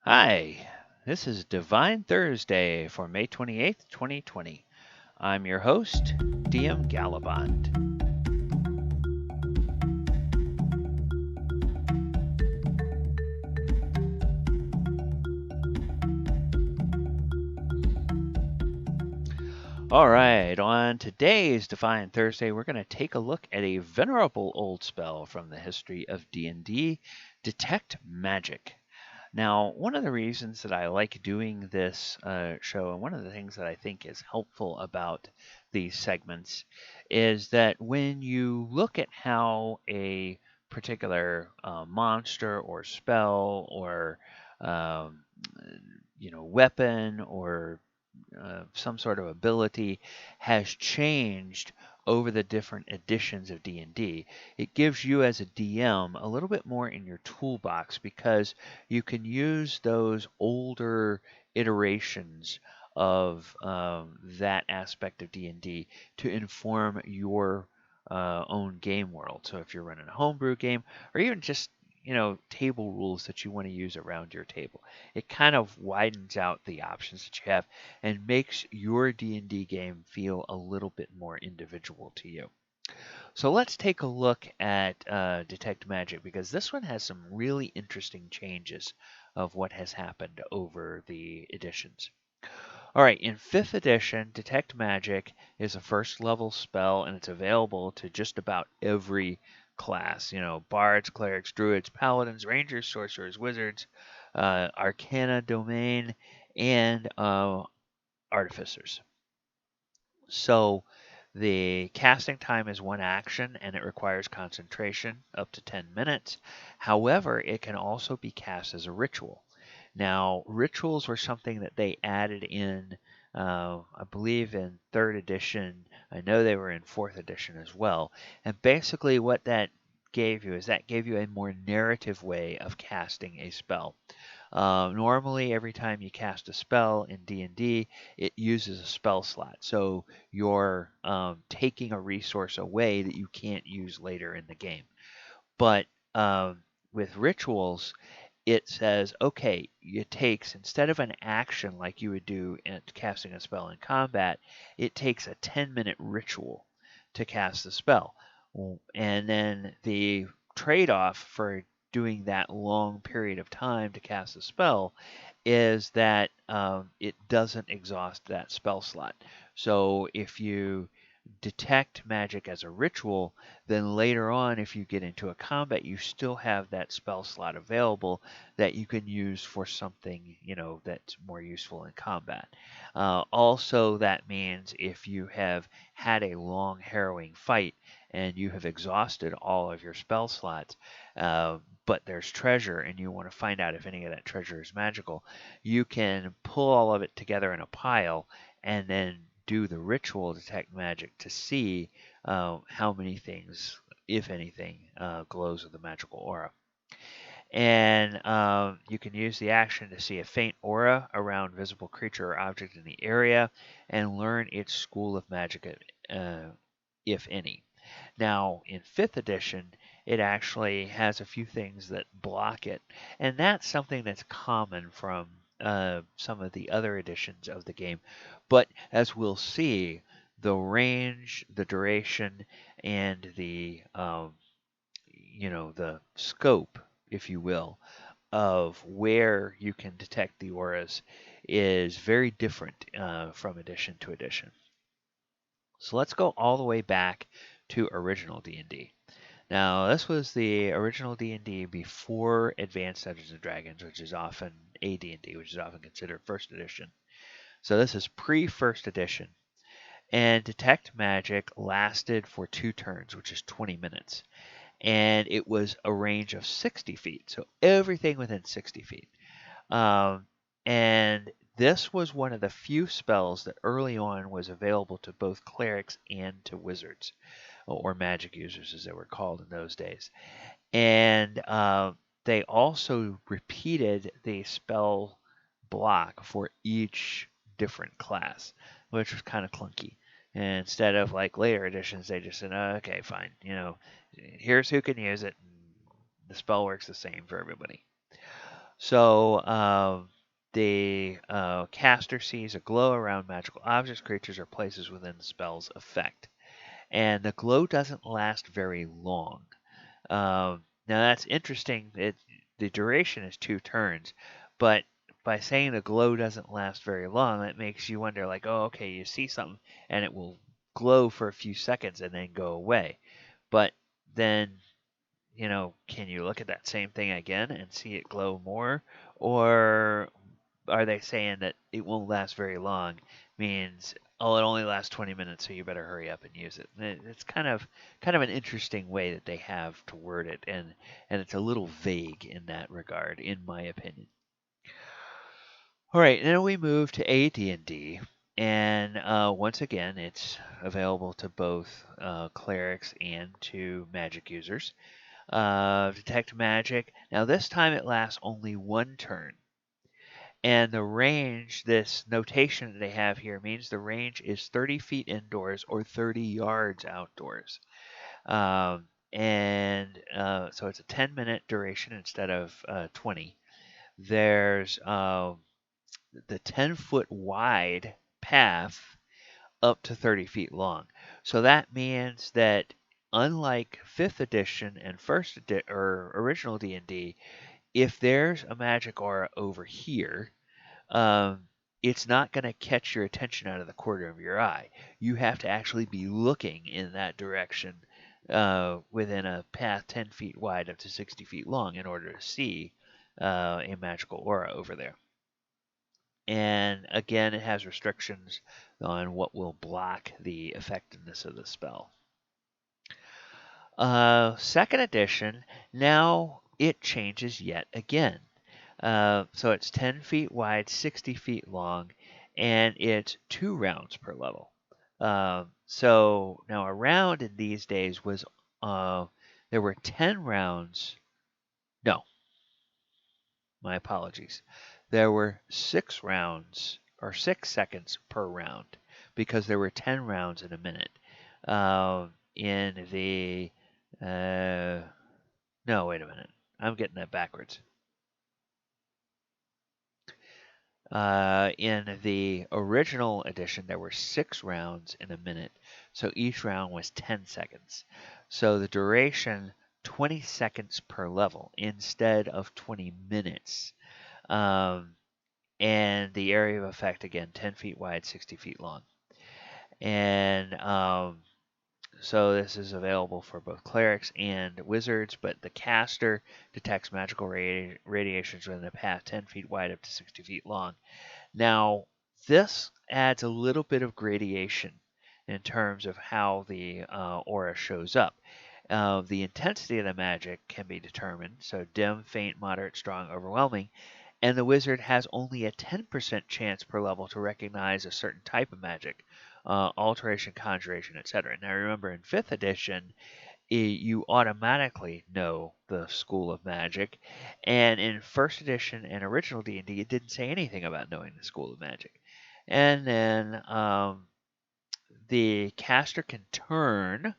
Hi, this is Divine Thursday for May 28th, 2020. I'm your host, DM Gallibond. All right, on today's Divine Thursday, we're going to take a look at a venerable old spell from the history of D&D, Detect Magic. Now, one of the reasons that I like doing this show, and one of the things that I think is helpful about these segments, is that when you look at how a particular monster or spell or um, weapon or some sort of ability has changed over the different editions of D&D, it gives you as a DM a little bit more in your toolbox because you can use those older iterations of that aspect of D&D to inform your own game world. So if you're running a homebrew game, or even just table rules that you want to use around your table, it kind of widens out the options that you have and makes your D&D game feel a little bit more individual to you. So let's take a look at Detect Magic, because this one has some really interesting changes of what has happened over the editions. All right, in 5th edition, Detect Magic is a first level spell, and it's available to just about every class. Bards, clerics, druids, paladins, rangers, sorcerers, wizards, arcana, domain, and artificers. So the casting time is one action and it requires concentration up to 10 minutes. However, it can also be cast as a ritual. Now, rituals were something that they added in, I believe, in 3rd edition. I know they were in 4th edition as well. And basically, what that gave you is that gave you a more narrative way of casting a spell. Normally, every time you cast a spell in D&D, it uses a spell slot. So you're taking a resource away that you can't use later in the game. But with rituals, it says, okay, it takes, instead of an action like you would do in casting a spell in combat, it takes a 10-minute ritual to cast the spell. And then the trade-off for doing that long period of time to cast a spell is that it doesn't exhaust that spell slot. So if you detect magic as a ritual, then later on, if you get into a combat, you still have that spell slot available that you can use for something, that's more useful in combat. Also, that means if you have had a long, harrowing fight and you have exhausted all of your spell slots, but there's treasure and you want to find out if any of that treasure is magical, you can pull all of it together in a pile and then do the ritual detect magic to see how many things, if anything, glows with the magical aura. And you can use the action to see a faint aura around visible creature or object in the area and learn its school of magic, if any. Now, in 5th edition, it actually has a few things that block it, and that's something that's common from some of the other editions of the game. But as we'll see, the range, the duration, and the scope, if you will, of where you can detect the auras is very different from edition to edition. So let's go all the way back to original D&D. Now, this was the original D&D before Advanced Dungeons and Dragons, which is often AD&D, which is often considered first edition. So this is pre-first edition. And Detect Magic lasted for 2 turns, which is 20 minutes. And it was a range of 60 feet, so everything within 60 feet. And this was one of the few spells that early on was available to both clerics and to wizards, or magic users as they were called in those days. And they also repeated the spell block for each different class, which was kind of clunky. And instead of like later editions, they just said, oh, okay, fine, here's who can use it. And the spell works the same for everybody. So the caster sees a glow around magical objects, creatures, or places within the spell's effect. And the glow doesn't last very long. Now that's interesting. The duration is 2 turns, but by saying the glow doesn't last very long, that makes you wonder, like, oh, okay, you see something and it will glow for a few seconds and then go away. But then, can you look at that same thing again and see it glow more? Or are they saying that it won't last very long means, oh, it only lasts 20 minutes, so you better hurry up and use it? It's kind of an interesting way that they have to word it, and it's a little vague in that regard, in my opinion. All right, then we move to AD&D, and once again, it's available to both clerics and to magic users. Detect magic. Now this time it lasts only 1 turn. And the range, this notation that they have here, means the range is 30 feet indoors or 30 yards outdoors. So it's a 10-minute duration instead of 20. There's the 10-foot wide path up to 30 feet long. So that means that unlike 5th edition and or original D&D, if there's a magic aura over here, um, it's not going to catch your attention out of the corner of your eye. You have to actually be looking in that direction within a path 10 feet wide up to 60 feet long in order to see a magical aura over there. And again, it has restrictions on what will block the effectiveness of the spell. Second edition, now it changes yet again. So it's 10 feet wide, 60 feet long, and it's 2 rounds per level. So now a round in these days was, there were 10 rounds. No, my apologies. There were 6 rounds or 6 seconds per round because there were 10 rounds in a minute. In the, no, wait a minute. I'm getting that backwards. In the original edition, there were 6 rounds in a minute, so each round was 10 seconds. So the duration, 20 seconds per level instead of 20 minutes. And the area of effect, again, 10 feet wide, 60 feet long. And so this is available for both clerics and wizards, but the caster detects magical radiations within a path 10 feet wide up to 60 feet long. Now, this adds a little bit of gradation in terms of how the aura shows up. The intensity of the magic can be determined, so dim, faint, moderate, strong, overwhelming, and the wizard has only a 10% chance per level to recognize a certain type of magic, alteration, conjuration, etc. Now remember, in 5th edition, you automatically know the school of magic, and in 1st edition and original D&D, it didn't say anything about knowing the school of magic. And then the caster can turn,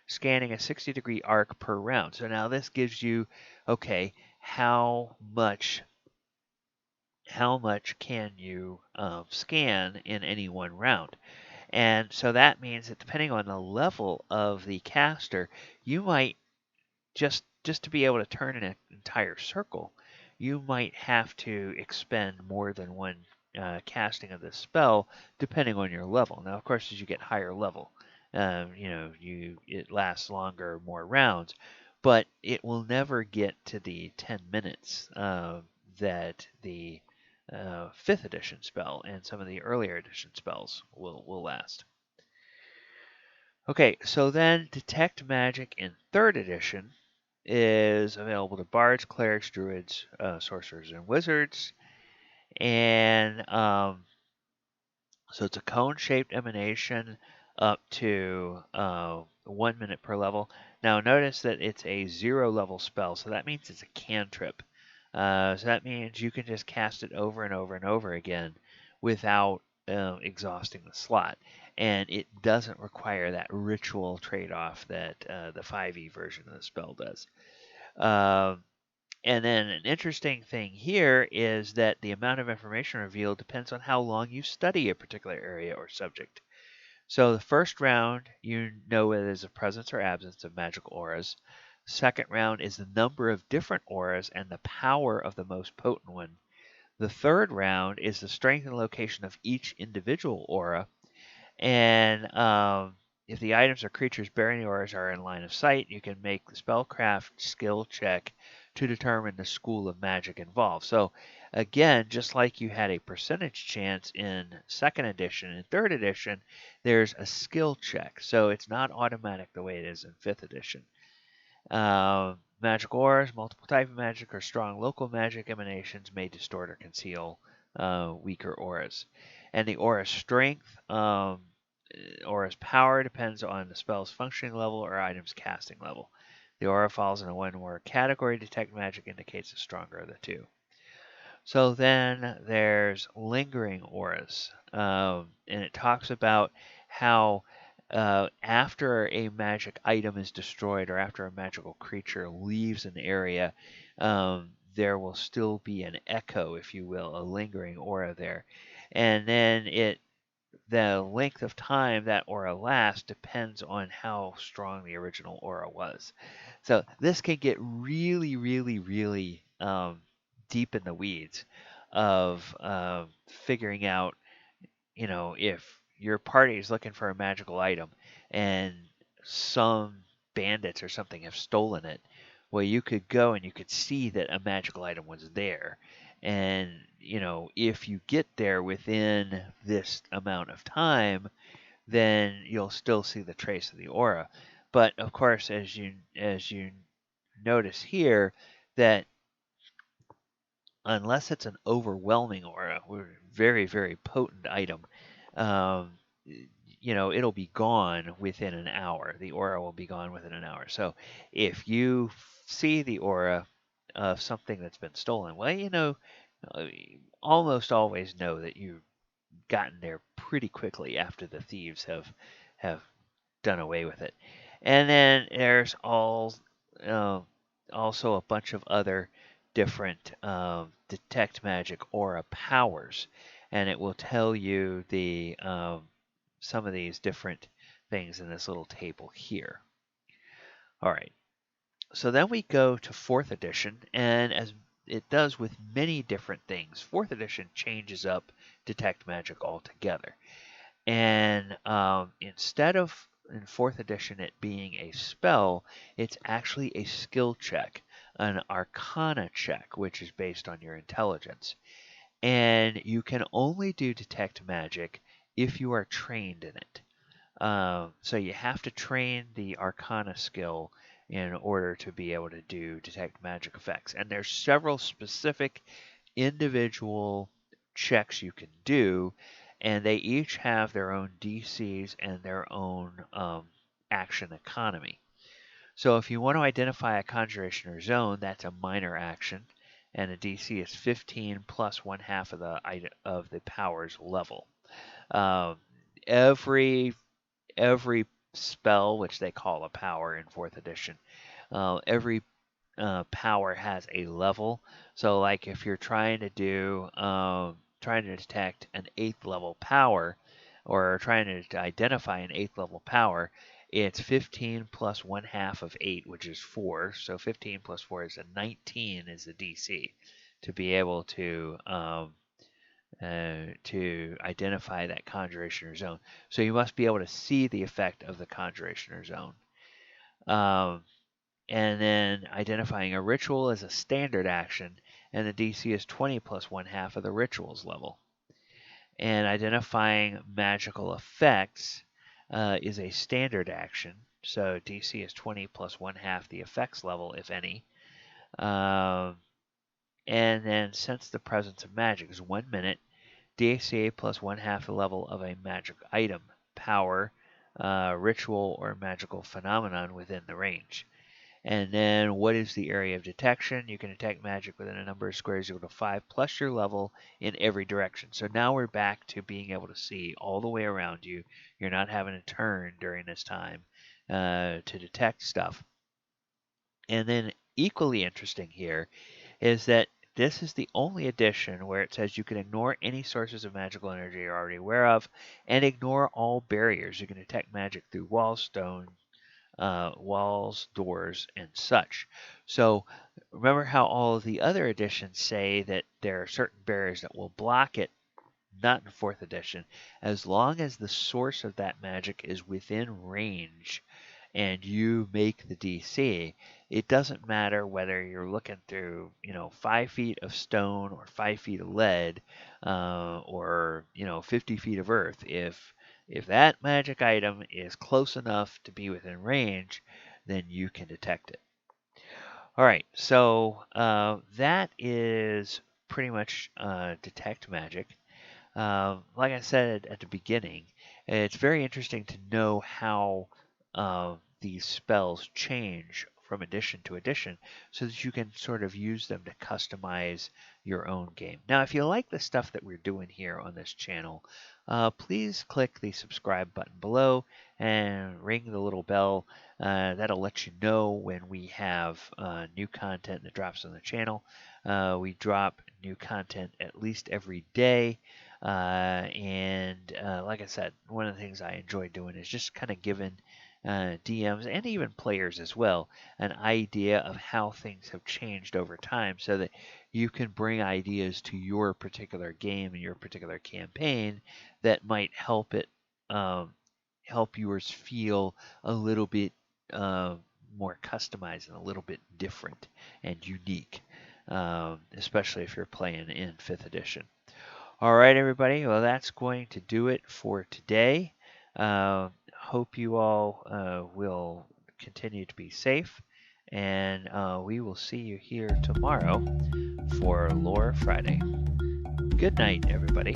scanning a 60-degree arc per round. So now this gives you, okay, how much can you scan in any one round? And so that means that depending on the level of the caster, you might just to be able to turn an entire circle, you might have to expend more than one casting of this spell, depending on your level. Now, of course, as you get higher level, it lasts longer, more rounds, but it will never get to the 10 minutes that the 5th edition spell and some of the earlier edition spells will last. Okay, so then Detect Magic in 3rd edition is available to bards, clerics, druids, sorcerers, and wizards. And so it's a cone-shaped emanation up to 1 minute per level. Now notice that it's a 0-level spell, so that means it's a cantrip. So that means you can just cast it over and over and over again without exhausting the slot. And it doesn't require that ritual trade-off that the 5e version of the spell does. And then an interesting thing here is that the amount of information revealed depends on how long you study a particular area or subject. So the first round, you know it is the presence or absence of magical auras. Second round is the number of different auras and the power of the most potent one. The third round is the strength and location of each individual aura. And if the items or creatures bearing the auras are in line of sight, you can make the spellcraft skill check to determine the school of magic involved. So again, just like you had a percentage chance in second edition and third edition, there's a skill check. So it's not automatic the way it is in fifth edition. Magic auras, multiple type of magic, or strong local magic emanations may distort or conceal weaker auras. And the aura strength, aura's power depends on the spell's functioning level or item's casting level. The aura falls in a one-word category. Detect magic indicates the stronger of the two. So then there's lingering auras, and it talks about how after a magic item is destroyed or after a magical creature leaves an area, there will still be an echo, if you will, a lingering aura there. And then the length of time that aura lasts depends on how strong the original aura was. So this can get really, really, really deep in the weeds of figuring out, if your party is looking for a magical item and some bandits or something have stolen it, well, you could go and you could see that a magical item was there. And, if you get there within this amount of time, then you'll still see the trace of the aura. But of course, as you notice here, that unless it's an overwhelming aura, or very, very potent item, um, it'll be gone within an hour. The aura will be gone within an hour. So if you see the aura of something that's been stolen, well, uh, almost always know that you've gotten there pretty quickly after the thieves have done away with it. And then there's uh, also a bunch of other different detect magic aura powers, and it will tell you the some of these different things in this little table here. All right, so then we go to fourth edition, and as it does with many different things, fourth edition changes up detect magic altogether. And instead of in fourth edition it being a spell, it's actually a skill check, an arcana check, which is based on your intelligence. And you can only do detect magic if you are trained in it. So you have to train the arcana skill in order to be able to do detect magic effects. And there's several specific individual checks you can do, and they each have their own DCs and their own action economy. So if you want to identify a conjuration or zone, that's a minor action, and the DC is 15 plus one half of the power's level. Um, every spell, which they call a power in fourth edition, every power has a level. So, like if you're trying to detect an 8th level power, or trying to identify an 8th level power, it's 15 plus one half of 8, which is 4. So 15 plus 4 is a 19 is the DC to be able to identify that conjuration or zone. So you must be able to see the effect of the conjuration or zone. And then identifying a ritual is a standard action, and the DC is 20 plus one half of the ritual's level. And identifying magical effects is a standard action, so DC is 20 plus one half the effects level, if any. And then sense the presence of magic is 1 minute, DCA plus one half the level of a magic item, power, ritual, or magical phenomenon within the range. And then what is the area of detection? You can detect magic within a number of squares equal to 5 plus your level in every direction. So now we're back to being able to see all the way around you. You're not having to turn during this time to detect stuff. And then equally interesting here is that this is the only edition where it says you can ignore any sources of magical energy you're already aware of and ignore all barriers. You can detect magic through walls, stone, walls, doors, and such. So remember how all of the other editions say that there are certain barriers that will block it? Not in 4th edition. As long as the source of that magic is within range and you make the DC, it doesn't matter whether you're looking through, 5 feet of stone or 5 feet of lead, or 50 feet of earth. If that magic item is close enough to be within range, then you can detect it. All right, so that is pretty much detect magic. Like I said at the beginning, it's very interesting to know how these spells change from edition to edition so that you can sort of use them to customize your own game. Now, if you like the stuff that we're doing here on this channel, please click the subscribe button below and ring the little bell. That'll let you know when we have new content that drops on the channel. We drop new content at least every day. Like I said, one of the things I enjoy doing is just kind of giving DMs and even players as well an idea of how things have changed over time so that you can bring ideas to your particular game and your particular campaign that might help it help yours feel a little bit more customized and a little bit different and unique, especially if you're playing in 5th edition. All right, everybody. Well, that's going to do it for today. Hope you all will continue to be safe, and we will see you here tomorrow for Lore Friday. Good night, everybody.